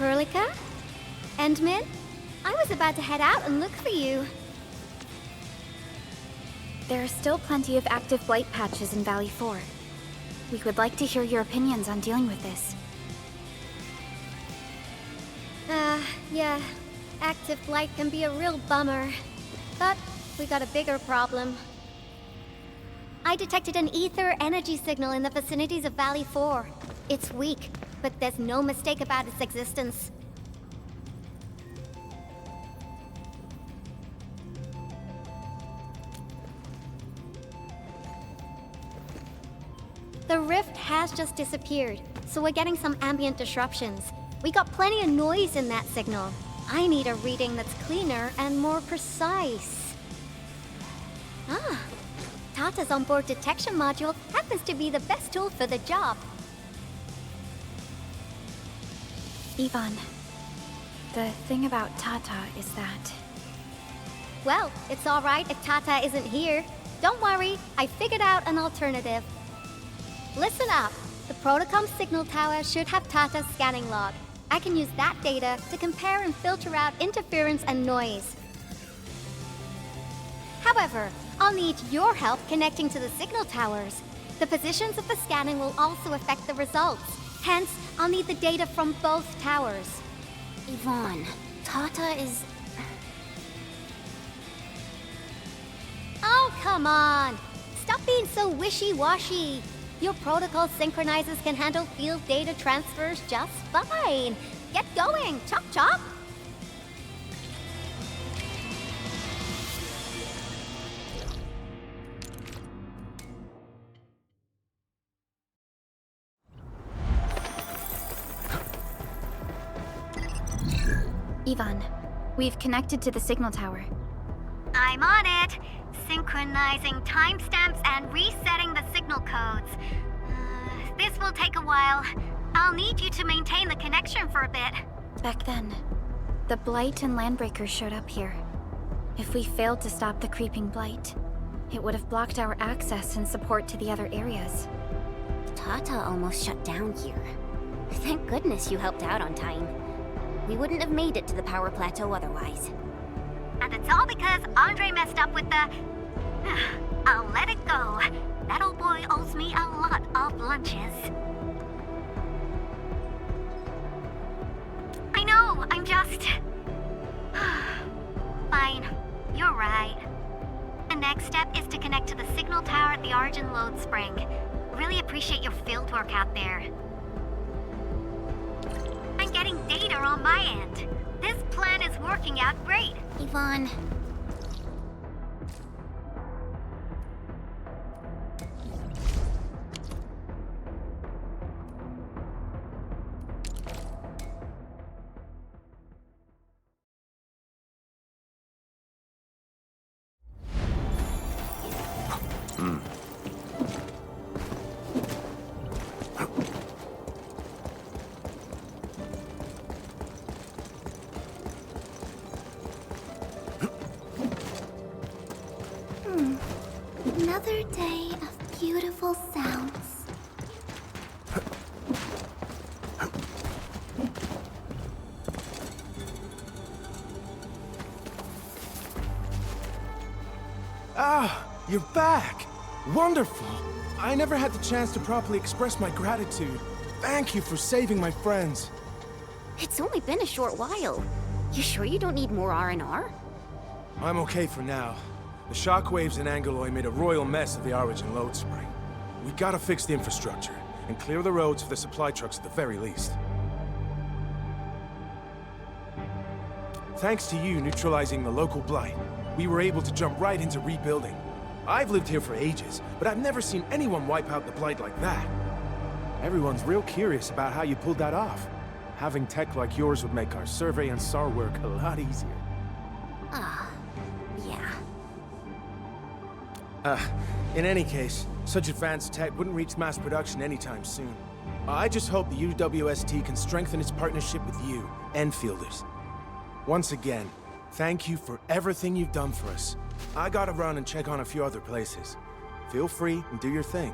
Perlica? Endmin? I was about to head out and look for you. There are still plenty of active blight patches in Valley 4. We would like to hear your opinions on dealing with this. Yeah. Active blight can be a real bummer. But we got a bigger problem. I detected an ether energy signal in the vicinities of Valley 4. It's weak, but there's no mistake about its existence. The rift has just disappeared, so we're getting some ambient disruptions. We got plenty of noise in that signal. I need a reading that's cleaner and more precise. Tata's onboard detection module happens to be the best tool for the job. Yvonne, the thing about Tata is that... Well, it's alright if Tata isn't here. Don't worry, I figured out an alternative. Listen up. The Protocom signal tower should have Tata's scanning log. I can use that data to compare and filter out interference and noise. However, I'll need your help connecting to the signal towers. The positions of the scanning will also affect the results. Hence, I'll need the data from both towers. Yvonne, Tata is... Oh, come on! Stop being so wishy-washy. Your protocol synchronizers can handle field data transfers just fine. Get going, chop chop! Yvonne, we've connected to the signal tower. I'm on it. Synchronizing timestamps and resetting the signal codes. This will take a while. I'll need you to maintain the connection for a bit. Back then, the Blight and Landbreakers showed up here. If we failed to stop the creeping Blight, it would have blocked our access and support to the other areas. Tata almost shut down here. Thank goodness you helped out on time. We wouldn't have made it to the power plateau otherwise. And it's all because Andre messed up with the... I'll let it go. That old boy owes me a lot of lunches. I know, I'm just... Fine, you're right. The next step is to connect to the signal tower at the Origin Load Spring. Really appreciate your fieldwork out there. I'm getting data on my end. This plan is working out great. Yvonne... Another day of beautiful sounds. Ah, you're back! Wonderful! I never had the chance to properly express my gratitude. Thank you for saving my friends. It's only been a short while. You sure you don't need more R&R? I'm okay for now. The shockwaves in Angeloy made a royal mess of the Origin Load Spring. We gotta fix the infrastructure, and clear the roads for the supply trucks at the very least. Thanks to you neutralizing the local blight, we were able to jump right into rebuilding. I've lived here for ages, but I've never seen anyone wipe out the blight like that. Everyone's real curious about how you pulled that off. Having tech like yours would make our survey and SAR work a lot easier. Yeah. In any case, such advanced tech wouldn't reach mass production anytime soon. I just hope the UWST can strengthen its partnership with you, Enfielders. Once again, thank you for everything you've done for us. I gotta run and check on a few other places. Feel free and do your thing.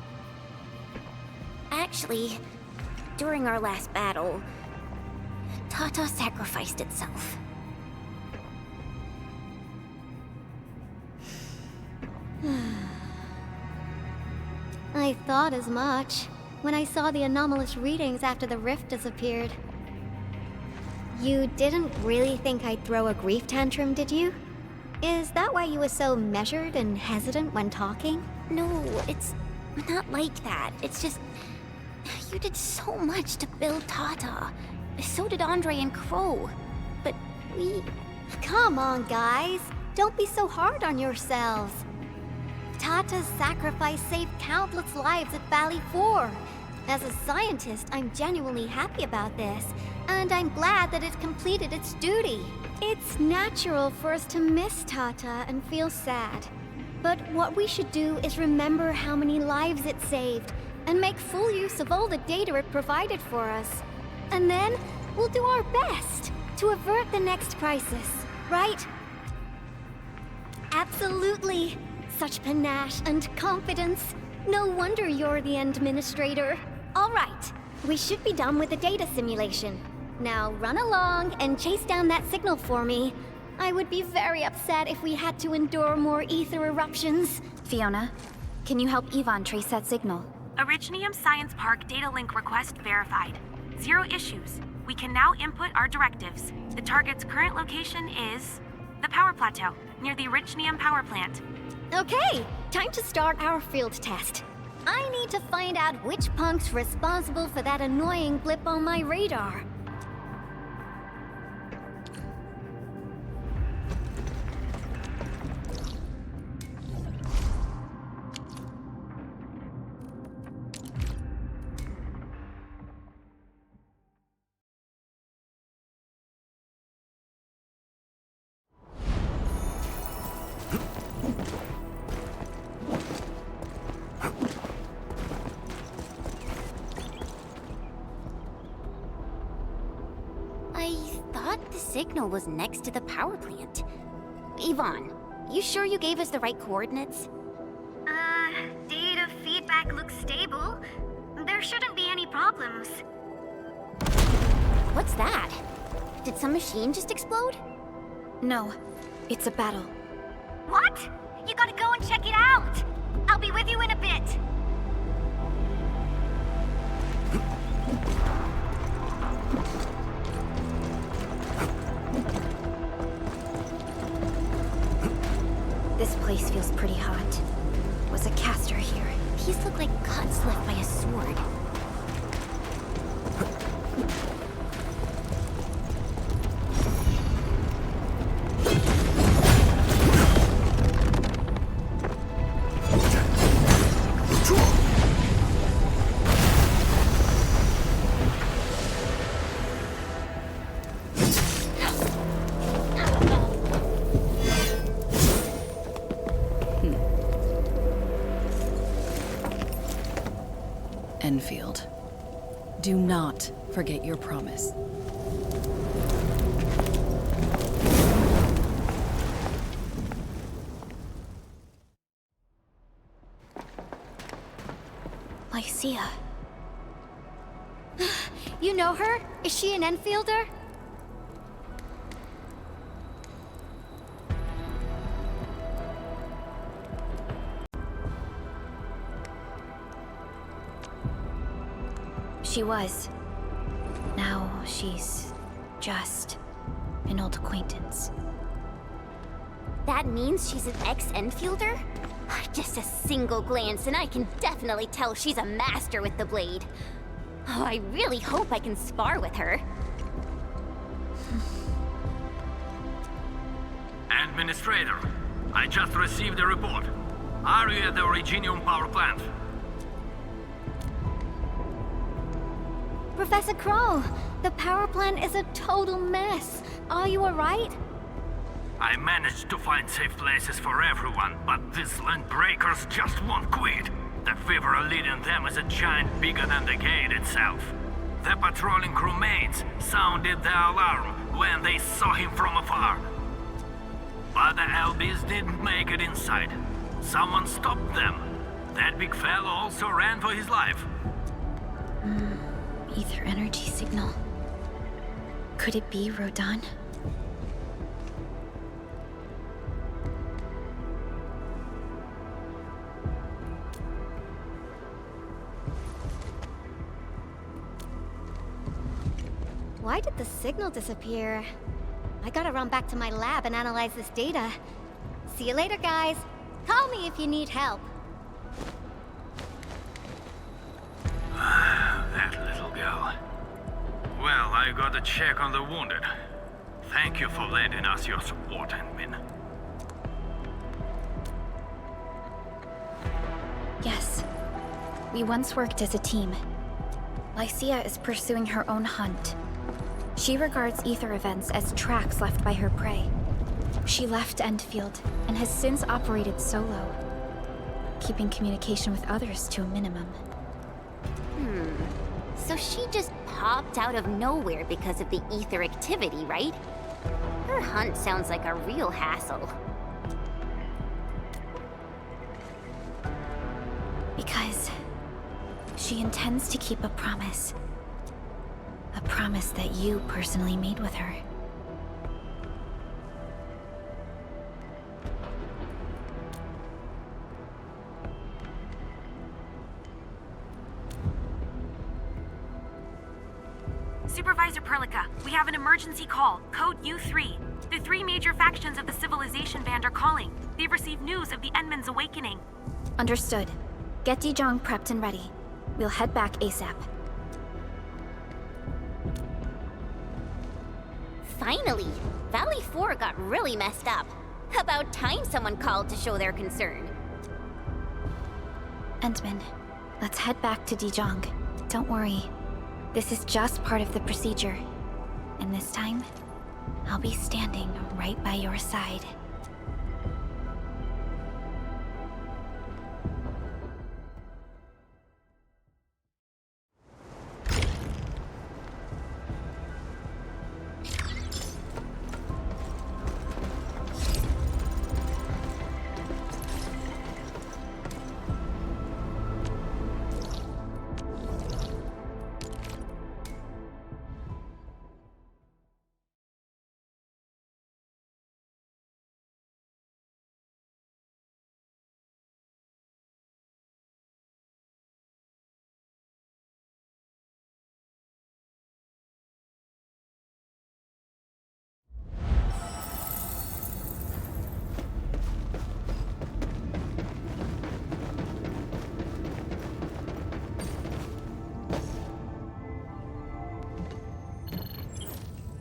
Actually, during our last battle, Tata sacrificed itself. I thought as much when I saw the anomalous readings after the rift disappeared. You didn't really think I'd throw a grief tantrum, did you? Is that why you were so measured and hesitant when talking? No, it's not like that. It's just... you did so much to build Tata. So did Andre and Crow. But we... Come on, guys. Don't be so hard on yourselves. Tata's sacrifice saved countless lives at Valley 4. As a scientist, I'm genuinely happy about this, and I'm glad that it completed its duty. It's natural for us to miss Tata and feel sad. But what we should do is remember how many lives it saved, and make full use of all the data it provided for us. And then, we'll do our best to avert the next crisis, right? Absolutely. Such panache and confidence. No wonder you're the administrator. All right, we should be done with the data simulation. Now run along and chase down that signal for me. I would be very upset if we had to endure more ether eruptions. Fiona, can you help Yvonne trace that signal? Originium Science Park data link request verified. 0 issues. We can now input our directives. The target's current location is the power plateau, near the Originium power plant. Okay, time to start our field test. I need to find out which punk's responsible for that annoying blip on my radar. I thought the signal was next to the power plant. Yvonne, you sure you gave us the right coordinates? Data feedback looks stable. There shouldn't be any problems. What's that? Did some machine just explode? No, it's a battle. What? You gotta go and check it out! I'll be with you in a bit. This place feels pretty hot. Was a caster here? These look like cuts left by a sword. Enfield. Do not forget your promise. Lycia. You know her? Is she an Enfielder? She was. Now she's just an old acquaintance. That means she's an ex-Enfielder? Just a single glance and I can definitely tell she's a master with the blade. Oh, I really hope I can spar with her. Administrator, I just received a report. Are you at the Originium power plant? Professor Crow, the power plant is a total mess. Are you alright? I managed to find safe places for everyone, but these land breakers just won't quit. The fever leading them is a giant bigger than the gate itself. The patrolling crewmates sounded the alarm when they saw him from afar. But the LBs didn't make it inside. Someone stopped them. That big fellow also ran for his life. Ether energy signal. Could it be Rodan? Why did the signal disappear? I gotta run back to my lab and analyze this data. See you later, guys. Call me if you need help. That little girl. Well, I gotta check on the wounded. Thank you for lending us your support, Endmin. Yes. We once worked as a team. Lycia is pursuing her own hunt. She regards ether events as tracks left by her prey. She left Endfield and has since operated solo, keeping communication with others to a minimum. So she just popped out of nowhere because of the ether activity, right? Her hunt sounds like a real hassle. Because she intends to keep a promise. A promise that you personally made with her. Supervisor Perlica, we have an emergency call, code U3. The 3 major factions of the Civilization Band are calling. They've received news of the Endman's awakening. Understood. Get Dijong prepped and ready. We'll head back ASAP. Finally! Valley 4 got really messed up. About time someone called to show their concern. Endman, let's head back to Dijong. Don't worry. This is just part of the procedure. And this time, I'll be standing right by your side.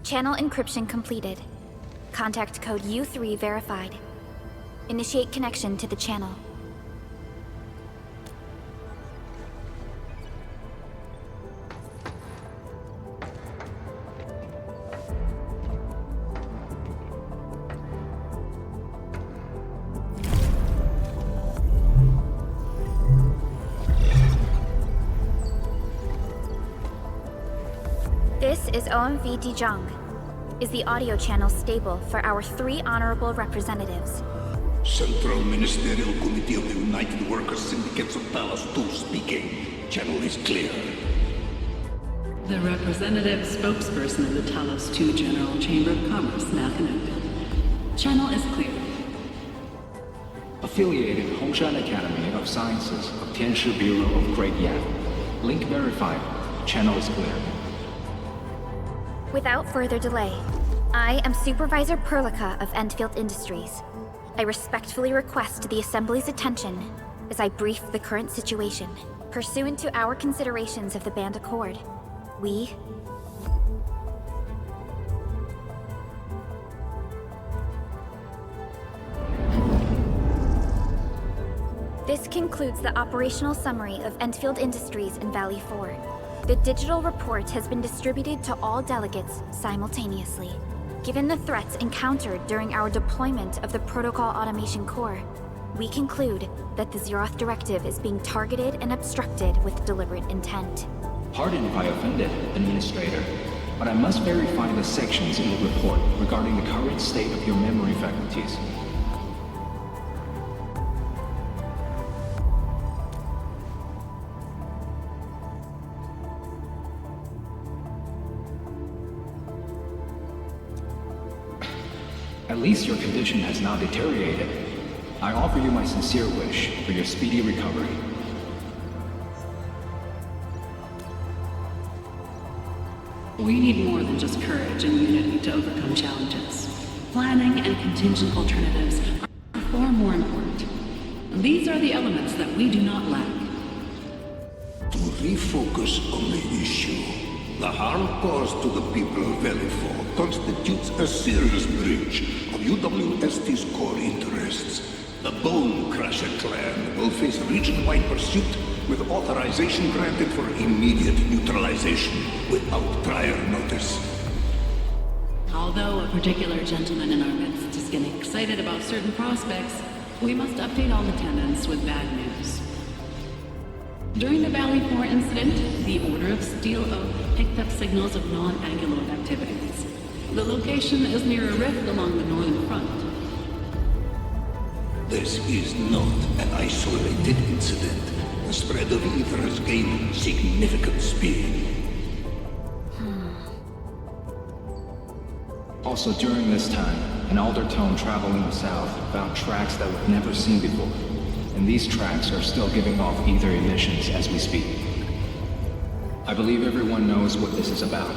Channel encryption completed. Contact code U3 verified. Initiate connection to the channel. This is OMV Dijong. Is the audio channel stable for our 3 honorable representatives? Central Ministerial Committee of the United Workers Syndicates of Talos 2 speaking. Channel is clear. The representative spokesperson of the Talos 2 General Chamber of Commerce now connected. Channel is clear. Affiliated Hongshan Academy of Sciences of Tianshi Bureau of Great Yan. Link verified. Channel is clear. Without further delay, I am Supervisor Perlica of Endfield Industries. I respectfully request the Assembly's attention as I brief the current situation. Pursuant to our considerations of the Band Accord, we... This concludes the operational summary of Endfield Industries in Valley 4. The digital report has been distributed to all delegates simultaneously. Given the threats encountered during our deployment of the Protocol Automation Core, we conclude that the Zeroth Directive is being targeted and obstructed with deliberate intent. Pardon if I offended, Administrator, but I must verify the sections in the report regarding the current state of your memory faculties. At least your condition has not deteriorated. I offer you my sincere wish for your speedy recovery. We need more than just courage and unity to overcome challenges. Planning and contingent alternatives are far more important. These are the elements that we do not lack. To refocus on the issue, the harm caused to the people of Valley 4 constitutes a serious breach of UWST's core interests. The Bone Crusher clan will face region-wide pursuit with authorization granted for immediate neutralization without prior notice. Although a particular gentleman in our midst is getting excited about certain prospects, we must update all attendants with bad news. During the Valley 4 incident, the Order of Steel Oak picked up signals of non-Anguloid activities. The location is near a rift along the northern front. This is not an isolated incident. The spread of ether has gained significant speed. Also during this time, an Aldertone traveling south found tracks that we've never seen before. And these tracks are still giving off ether emissions as we speak. I believe everyone knows what this is about.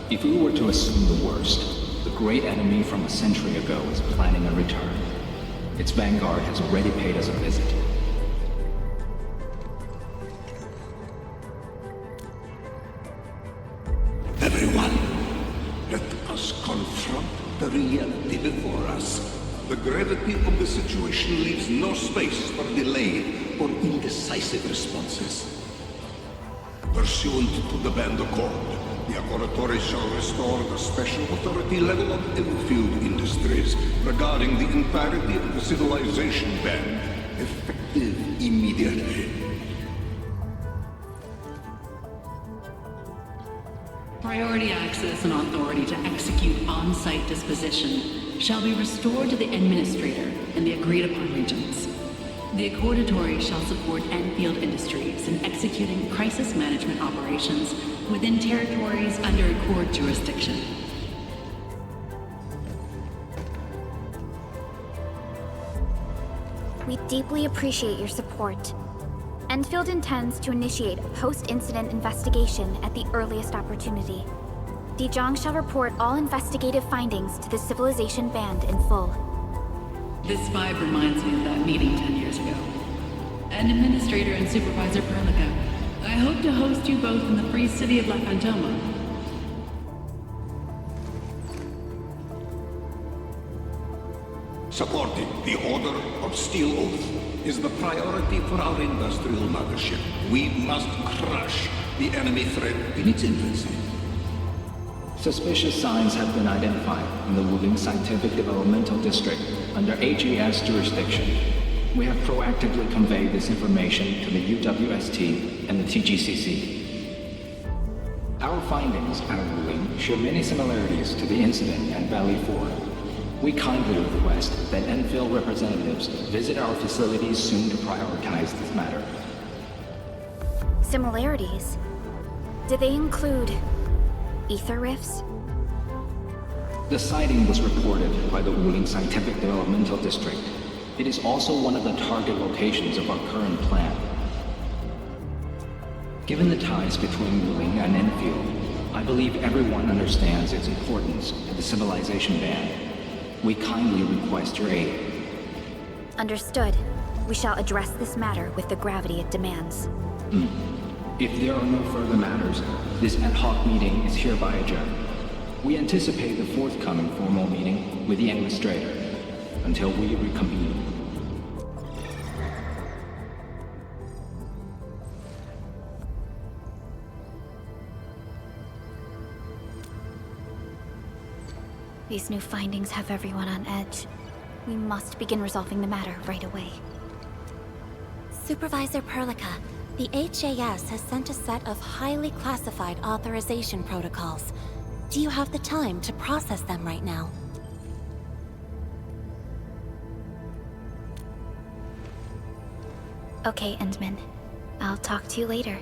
If we were to assume the worst, the great enemy from a century ago is planning a return. Its vanguard has already paid us a visit. Everyone, let us confront the reality before us. The gravity of the situation leaves no space for delay or indecisive responses. Pursuant to the Band Accord, the Laboratory shall restore the special authority level of Endfield Industries regarding the entirety of the civilization band, effective immediately. Priority access and authority to execute on-site disposition shall be restored to the Administrator in the agreed-upon regions. The Accordatory shall support Enfield Industries in executing crisis management operations within territories under Accord jurisdiction. We deeply appreciate your support. Enfield intends to initiate a post-incident investigation at the earliest opportunity. Dijong shall report all investigative findings to the Civilization Band in full. This vibe reminds me of that meeting 10 years ago. And Administrator and Supervisor Perlica, I hope to host you both in the free city of La Fantoma. Supporting the Order of Steel Oath is the priority for our industrial mothership. We must crush the enemy threat in its infancy. Suspicious signs have been identified in the Wuling Scientific Developmental District under AGS jurisdiction. We have proactively conveyed this information to the UWST and the TGCC. Our findings out of Wuling show many similarities to the incident at Valley 4. We kindly request that Enfield representatives visit our facilities soon to prioritize this matter. Similarities? Do they include ether rifts? The sighting was reported by the Wuling Scientific Developmental District. It is also one of the target locations of our current plan. Given the ties between Wuling and Enfield, I believe everyone understands its importance to the Civilization Band. We kindly request your aid. Understood. We shall address this matter with the gravity it demands. If there are no further matters, this ad hoc meeting is hereby adjourned. We anticipate the forthcoming formal meeting with the Administrator until we reconvene. These new findings have everyone on edge. We must begin resolving the matter right away. Supervisor Perlica, the HAS has sent a set of highly classified authorization protocols. Do you have the time to process them right now? Okay, Endman. I'll talk to you later.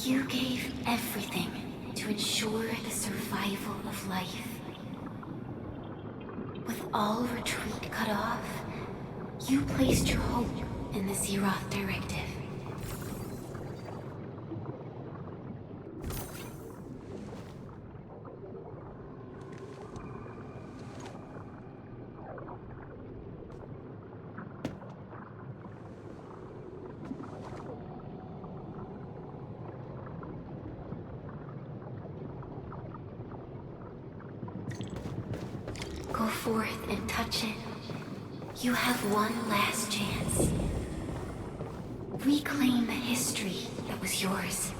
You gave everything to ensure the survival of life. With all retreat cut off, you placed your hope in the Zeroth Directive. Go forth and touch it. You have one last chance. Reclaim the history that was yours.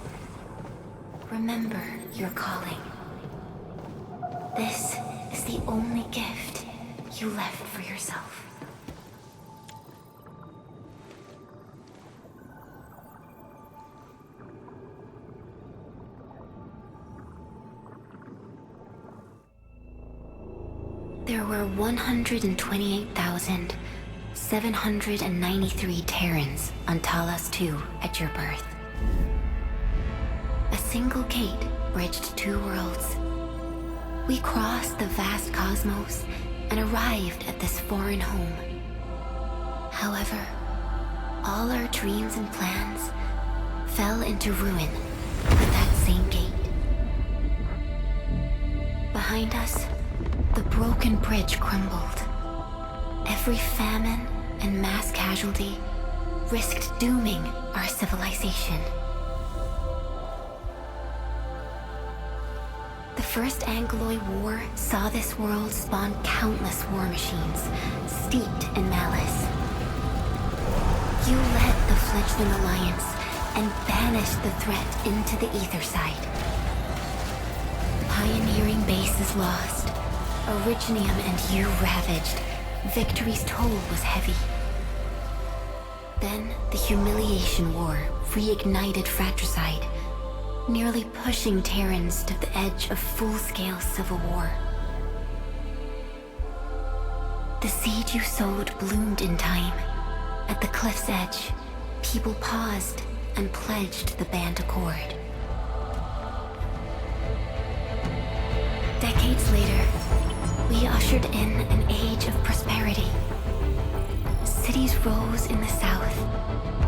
Remember your calling. This is the only gift you left for yourself. There were 128,793 Terrans on Talos 2 at your birth. A single gate bridged two worlds. We crossed the vast cosmos and arrived at this foreign home. However, all our dreams and plans fell into ruin at that same gate. Behind us, the broken bridge crumbled. Every famine and mass casualty risked dooming our civilization. The First Angloid War saw this world spawn countless war machines, steeped in malice. You led the fledgling alliance and banished the threat into the ether side. Pioneering bases lost, Originium and you ravaged. Victory's toll was heavy. Then the Humiliation War reignited fratricide, nearly pushing Terrans to the edge of full-scale civil war. The seed you sowed bloomed in time. At the cliff's edge, people paused and pledged the Band Accord. Decades later, we ushered in an age of prosperity. Cities rose in the south.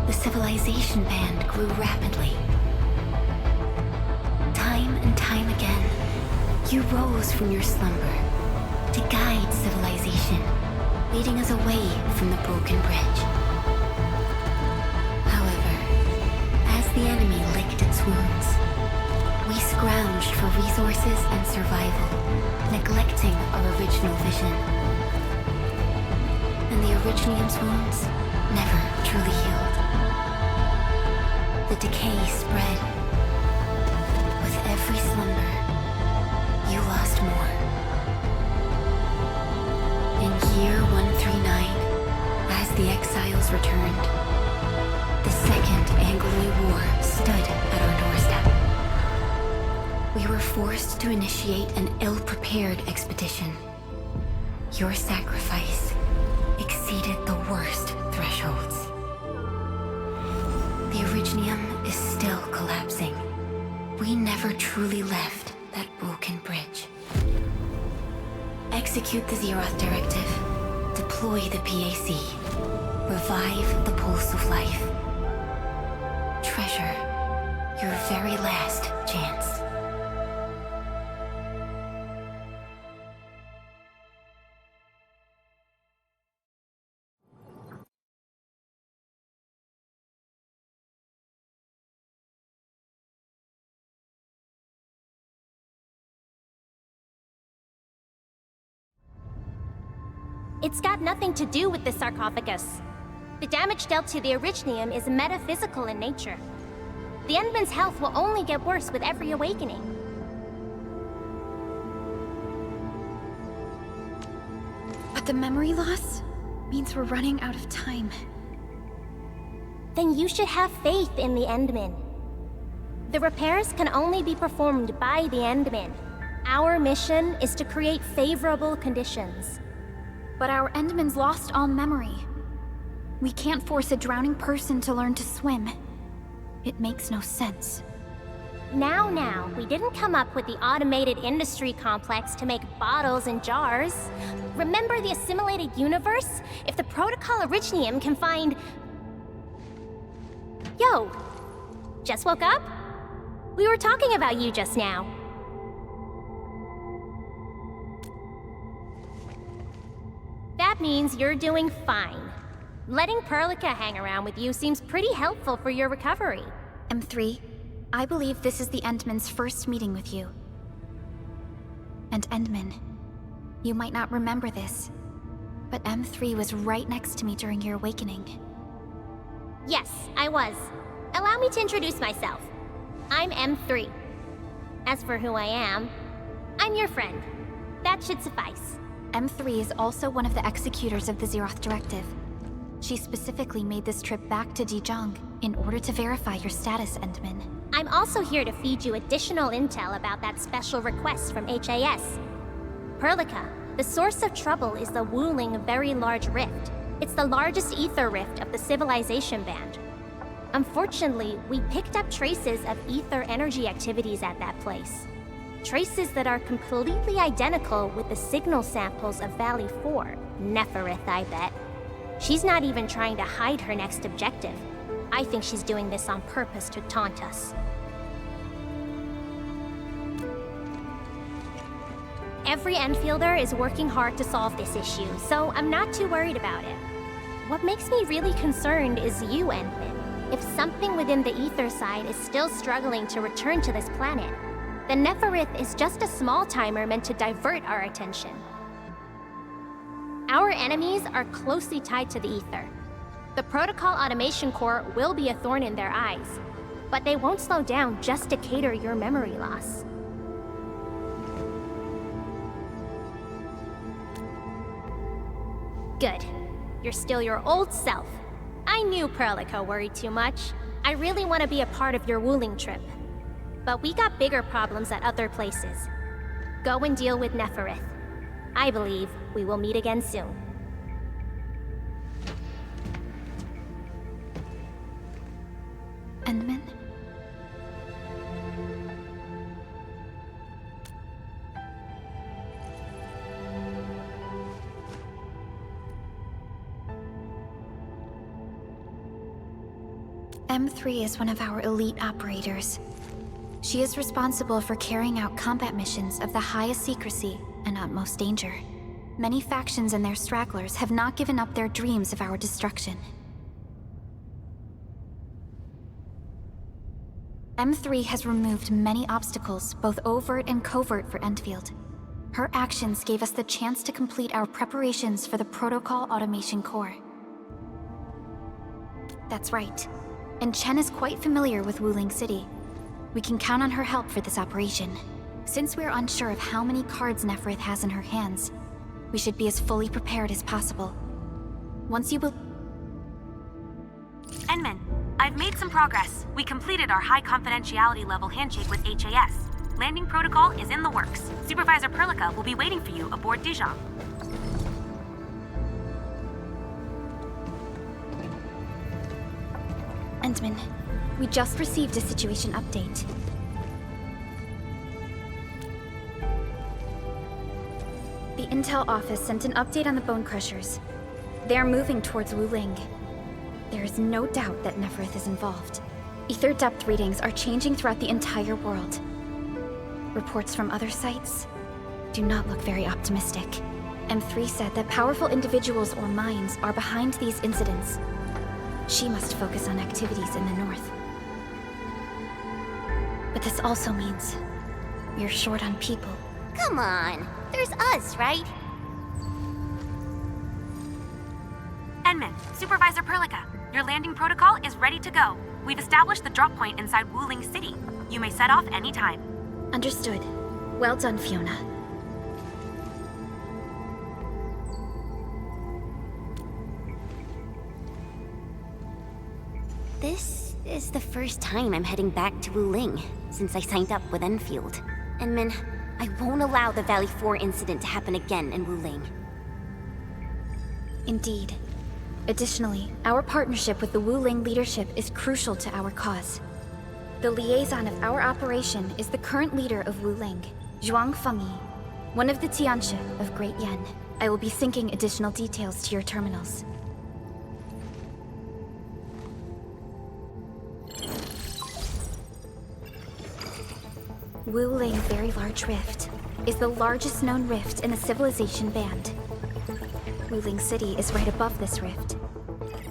The civilization band grew rapidly. Time and time again, you rose from your slumber to guide civilization, leading us away from the broken bridge. However, as the enemy licked its wounds, we scrounged for resources and survival, neglecting our original vision. And the Originium's wounds never truly healed. The decay spread. With every slumber, you lost more. In year 139, as the exiles returned, the Second Angloid War stood at our doorstep. We were forced to initiate an ill-prepared expedition. Your sacrifice exceeded the worst thresholds. The Originium is still collapsing. We never truly left that broken bridge. Execute the Zeroth Directive. Deploy the PAC. Revive the pulse of life. Treasure your very last chance. It's got nothing to do with the sarcophagus. The damage dealt to the Originium is metaphysical in nature. The Endman's health will only get worse with every awakening. But the memory loss means we're running out of time. Then you should have faith in the Endman. The repairs can only be performed by the Endman. Our mission is to create favorable conditions. But our Endman's lost all memory. We can't force a drowning person to learn to swim. It makes no sense. Now, we didn't come up with the automated industry complex to make bottles and jars. Remember the assimilated universe? If the Protocol Originium can find... Yo! Just woke up? We were talking about you just now. That means you're doing fine. Letting Perlica hang around with you seems pretty helpful for your recovery. M3, I believe this is the Endman's first meeting with you. And Endman, you might not remember this, but M3 was right next to me during your awakening. Yes, I was. Allow me to introduce myself. I'm M3. As for who I am, I'm your friend. That should suffice. M3 is also one of the executors of the Zeroth Directive. She specifically made this trip back to Dijiang in order to verify your status, Endman. I'm also here to feed you additional intel about that special request from HAS. Perlica, the source of trouble is the Wuling Very Large Rift. It's the largest ether rift of the Civilization Band. Unfortunately, we picked up traces of ether energy activities at that place. Traces that are completely identical with the signal samples of Valley 4. Neferith, I bet. She's not even trying to hide her next objective. I think she's doing this on purpose to taunt us. Every Enfielder is working hard to solve this issue, so I'm not too worried about it. What makes me really concerned is you, Endman. If something within the ether side is still struggling to return to this planet, then Neferith is just a small timer meant to divert our attention. Our enemies are closely tied to the ether. The Protocol Automation Core will be a thorn in their eyes, but they won't slow down just to cater your memory loss. Good. You're still your old self. I knew Perlica worried too much. I really want to be a part of your Wuling trip. But we got bigger problems at other places. Go and deal with Neferith. I believe we will meet again soon. Endman? M3 is one of our elite operators. She is responsible for carrying out combat missions of the highest secrecy and utmost danger. Many factions and their stragglers have not given up their dreams of our destruction. M3 has removed many obstacles, both overt and covert, for Endfield. Her actions gave us the chance to complete our preparations for the Protocol Automation Core. That's right. And Chen is quite familiar with Wuling City. We can count on her help for this operation. Since we're unsure of how many cards Neferith has in her hands, we should be as fully prepared as possible. Once you will... Endman, I've made some progress. We completed our high confidentiality level handshake with HAS. Landing protocol is in the works. Supervisor Perlica will be waiting for you aboard Dijiang. Endman, we just received a situation update. The Intel office sent an update on the Bone Crushers. They are moving towards Wuling. There is no doubt that Neferith is involved. Ether depth readings are changing throughout the entire world. Reports from other sites do not look very optimistic. M3 said that powerful individuals or minds are behind these incidents. She must focus on activities in the north. But this also means we're short on people. Come on, there's us, right? Endman, Supervisor Perlica, your landing protocol is ready to go. We've established the drop point inside Wuling City. You may set off anytime. Understood. Well done, Fiona. This is the first time I'm heading back to Wuling since I signed up with Enfield. Endman, I won't allow the Valley 4 incident to happen again in Wuling. Indeed. Additionally, our partnership with the Wuling leadership is crucial to our cause. The liaison of our operation is the current leader of Wuling, Zhuang Fengyi, one of the Tianshi of Great Yen. I will be syncing additional details to your terminals. Wuling Very Large Rift is the largest known rift in the Civilization Band. Wuling City is right above this rift.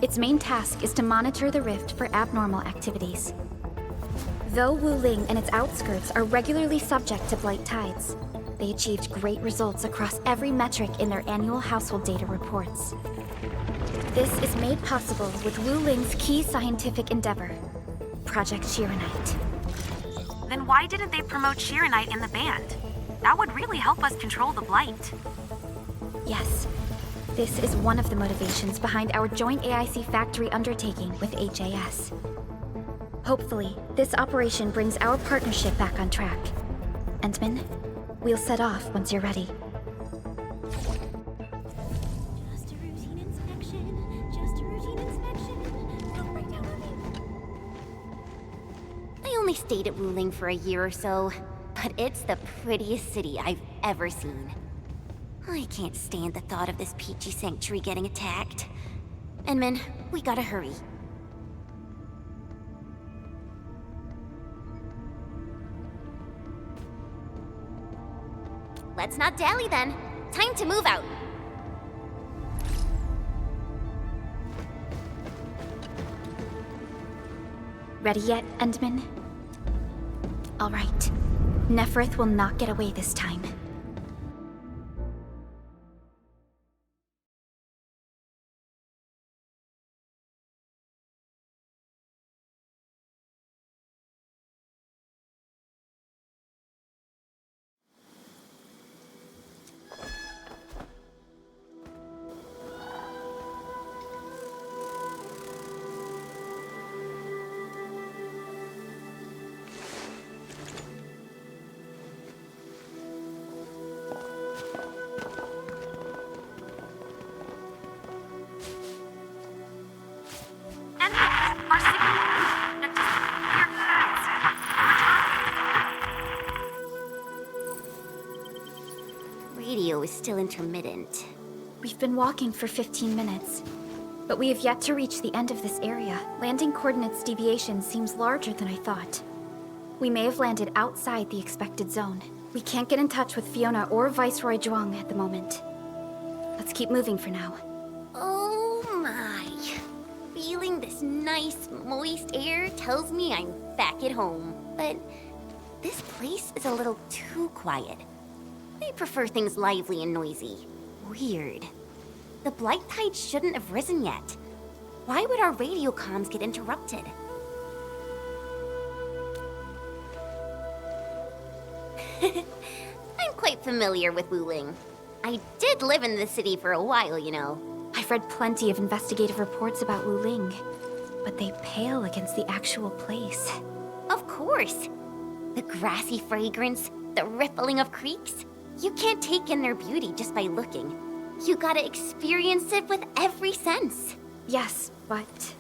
Its main task is to monitor the rift for abnormal activities. Though Wuling and its outskirts are regularly subject to blight tides, they achieved great results across every metric in their annual household data reports. This is made possible with Wuling's key scientific endeavor, Project Shiranite. Then why didn't they promote Shiranite in the band? That would really help us control the blight. Yes, this is one of the motivations behind our joint AIC factory undertaking with HAS. Hopefully, this operation brings our partnership back on track. Entman, we'll set off once you're ready. Just a routine inspection. Just a routine inspection. Don't break down on me. I only stayed at Wuling for a year or so, but it's the prettiest city I've ever seen. I can't stand the thought of this peachy sanctuary getting attacked. Enman, we gotta hurry. Let's not dally then. Time to move out. Ready yet, Endman? All right. Neferith will not get away this time. Radio is still intermittent. We've been walking for 15 minutes, but we have yet to reach the end of this area. Landing coordinates deviation seems larger than I thought. We may have landed outside the expected zone. We can't get in touch with Fiona or Viceroy Zhuang at the moment. Let's keep moving for now. Oh my. Feeling this nice, moist air tells me I'm back at home. But this place is a little too quiet. I prefer things lively and noisy. Weird. The blight tide shouldn't have risen yet. Why would our radio comms get interrupted? I'm quite familiar with Wuling. I did live in the city for a while, you know. I've read plenty of investigative reports about Wuling, but they pale against the actual place. Of course. The grassy fragrance, the rippling of creeks. You can't take in their beauty just by looking. You gotta experience it with every sense. Yes, but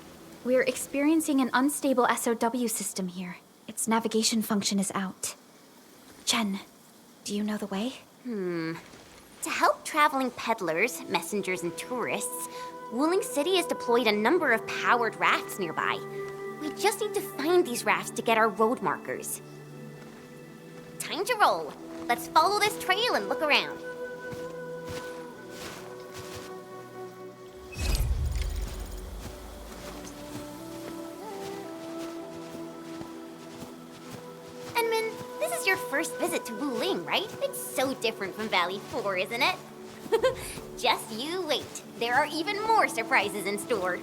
we're experiencing an unstable SOW system here. Its navigation function is out. Chen, do you know the way? To help traveling peddlers, messengers, and tourists, Wuling City has deployed a number of powered rafts nearby. We just need to find these rafts to get our road markers. Time to roll. Let's follow this trail and look around. Enman, this is your first visit to Wuling, right? It's so different from Valley 4, isn't it? Just you wait. There are even more surprises in store.